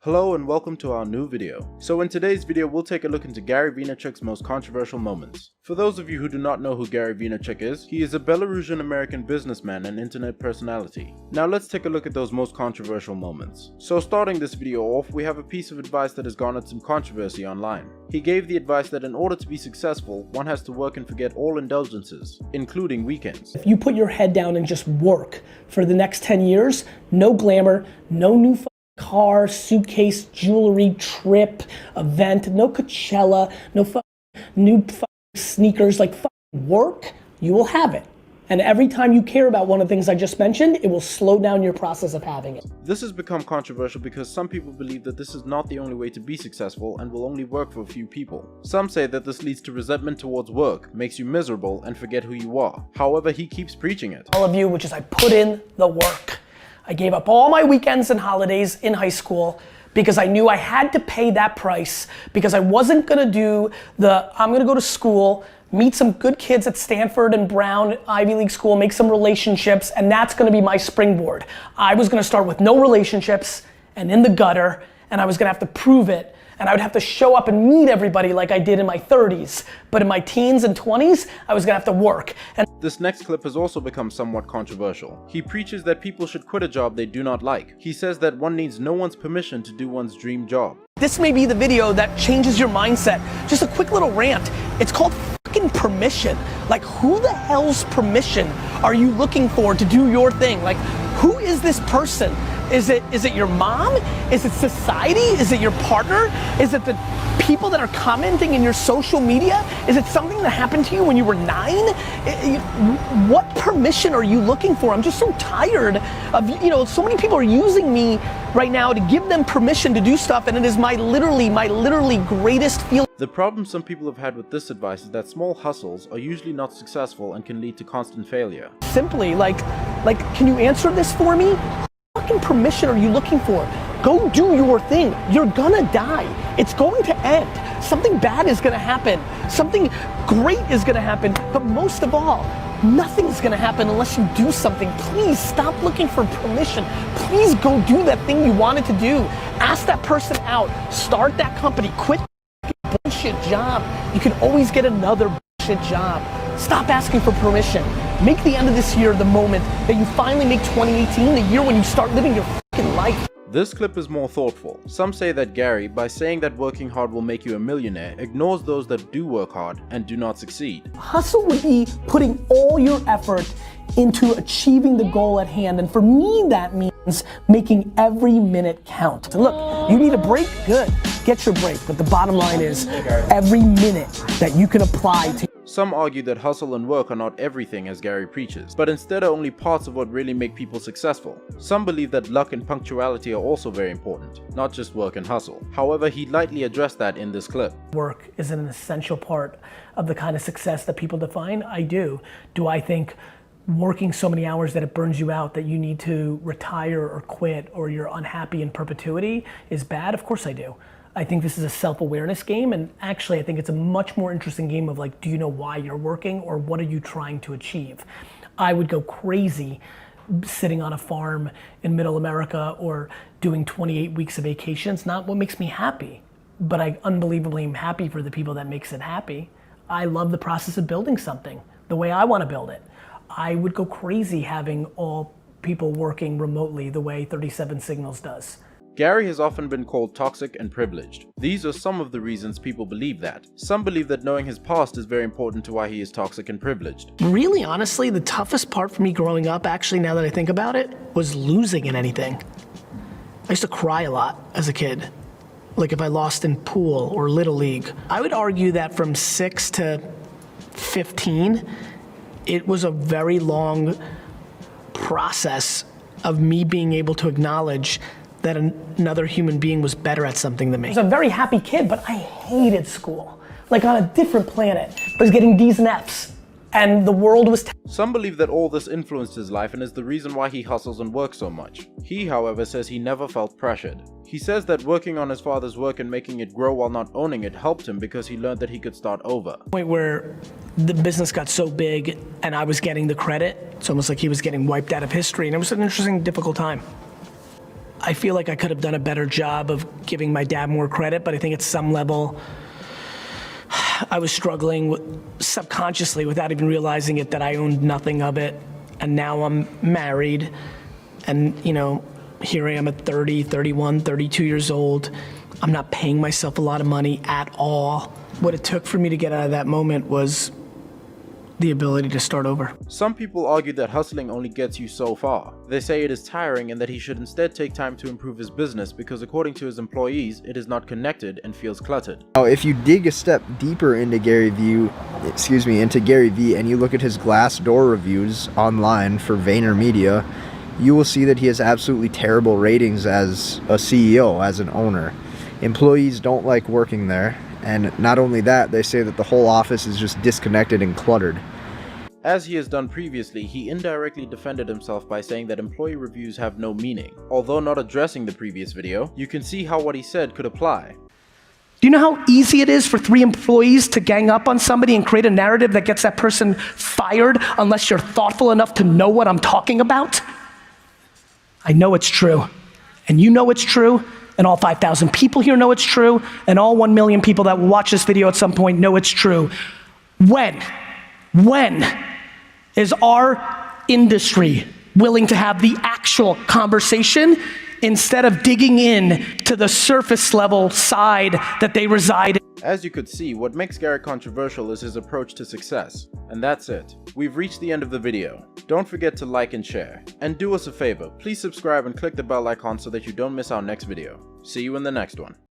Hello and welcome to our new video. So in today's video we'll take a look into Gary Vaynerchuk's most controversial moments. For those of you who do not know who Gary Vaynerchuk is, he is a Belarusian American businessman and internet personality. Now let's take a look at those most controversial moments. So starting this video off, we have a piece of advice that has garnered some controversy online. He gave the advice that in order to be successful, one has to work and forget all indulgences, including weekends. If you put your head down and just work for the next 10 years, no glamour, no new car, suitcase, jewelry, trip, event, no Coachella, no new sneakers, like work, you will have it. And every time you care about one of the things I just mentioned, it will slow down your process of having it. This has become controversial because some people believe that this is not the only way to be successful and will only work for a few people. Some say that this leads to resentment towards work, makes you miserable, and forget who you are. However, he keeps preaching it. All of you, which is I put in the work. I gave up all my weekends and holidays in high school because I knew I had to pay that price, because I wasn't gonna do I'm gonna go to school, meet some good kids at Stanford and Brown, Ivy League school, make some relationships, and that's gonna be my springboard. I was gonna start with no relationships and in the gutter, and I was gonna have to prove it, and I would have to show up and meet everybody like I did in my 30s. But in my teens and 20s, I was gonna have to work. And this next clip has also become somewhat controversial. He preaches that people should quit a job they do not like. He says that one needs no one's permission to do one's dream job. this may be the video that changes your mindset. Just a quick little rant. It's called fucking permission. Like, who the hell's permission are you looking for to do your thing? Like, who is this person? Is it your mom? Is it society? Is it your partner? Is it the people that are commenting in your social media? Is it something that happened to you when you were 9? What permission are you looking for? I'm just so tired of, so many people are using me right now to give them permission to do stuff, and it is my literally greatest feeling. The problem some people have had with this advice is that small hustles are usually not successful and can lead to constant failure. Simply, like, can you answer this for me? What fucking permission are you looking for? Go do your thing. You're gonna die. It's going to end. Something bad is gonna happen. Something great is gonna happen. But most of all, nothing's gonna happen unless you do something. Please stop looking for permission. Please go do that thing you wanted to do. Ask that person out. Start that company. Quit the bullshit job. You can always get another bullshit job. Stop asking for permission. Make the end of this year the moment that you finally make 2018 the year when you start living your fucking life. This clip is more thoughtful. Some say that Gary, by saying that working hard will make you a millionaire, ignores those that do work hard and do not succeed. Hustle would be putting all your effort into achieving the goal at hand, and for me that means making every minute count. And look, you need a break? Good, get your break, but the bottom line is every minute that you can apply to. Some argue that hustle and work are not everything as Gary preaches, but instead are only parts of what really make people successful. Some believe that luck and punctuality are also very important, not just work and hustle. However, he lightly addressed that in this clip. Work is an essential part of the kind of success that people define. I do. Do I think working so many hours that it burns you out, that you need to retire or quit, or you're unhappy in perpetuity is bad? Of course I do. I think this is a self-awareness game, and actually I think it's a much more interesting game of like, do you know why you're working, or what are you trying to achieve? I would go crazy sitting on a farm in middle America or doing 28 weeks of vacation. It's not what makes me happy, but I unbelievably am happy for the people that makes it happy. I love the process of building something the way I want to build it. I would go crazy having all people working remotely the way 37 Signals does. Gary has often been called toxic and privileged. These are some of the reasons people believe that. Some believe that knowing his past is very important to why he is toxic and privileged. Really, honestly, the toughest part for me growing up, actually, now that I think about it, was losing in anything. I used to cry a lot as a kid. Like if I lost in pool or Little League. I would argue that from 6 to 15, it was a very long process of me being able to acknowledge that another human being was better at something than me. I was a very happy kid, but I hated school. Like on a different planet. I was getting D's and F's, and the world was Some believe that all this influenced his life and is the reason why he hustles and works so much. He, however, says he never felt pressured. He says that working on his father's work and making it grow while not owning it helped him because he learned that he could start over. Point where the business got so big and I was getting the credit. It's almost like he was getting wiped out of history, and it was an interesting, difficult time. I feel like I could have done a better job of giving my dad more credit, but I think at some level, I was struggling subconsciously without even realizing it that I owned nothing of it. And now I'm married and, you know, here I am at 30, 31, 32 years old. I'm not paying myself a lot of money at all. What it took for me to get out of that moment was the ability to start over. Some people argue that hustling only gets you so far. They say it is tiring and that he should instead take time to improve his business because according to his employees, it is not connected and feels cluttered. Now, if you dig a step deeper into Gary Vee, and you look at his Glassdoor reviews online for VaynerMedia, you will see that he has absolutely terrible ratings as a CEO, as an owner. Employees don't like working there, and not only that, they say that the whole office is just disconnected and cluttered. As he has done previously, he indirectly defended himself by saying that employee reviews have no meaning. Although not addressing the previous video, you can see how what he said could apply. Do you know how easy it is for 3 employees to gang up on somebody and create a narrative that gets that person fired unless you're thoughtful enough to know what I'm talking about? I know it's true, and you know it's true, and all 5,000 people here know it's true, and all 1 million people that will watch this video at some point know it's true. When is our industry willing to have the actual conversation instead of digging in to the surface level side that they reside in? As you could see, what makes Gary controversial is his approach to success. And that's it. We've reached the end of the video. Don't forget to like and share. And do us a favor, please subscribe and click the bell icon so that you don't miss our next video. See you in the next one.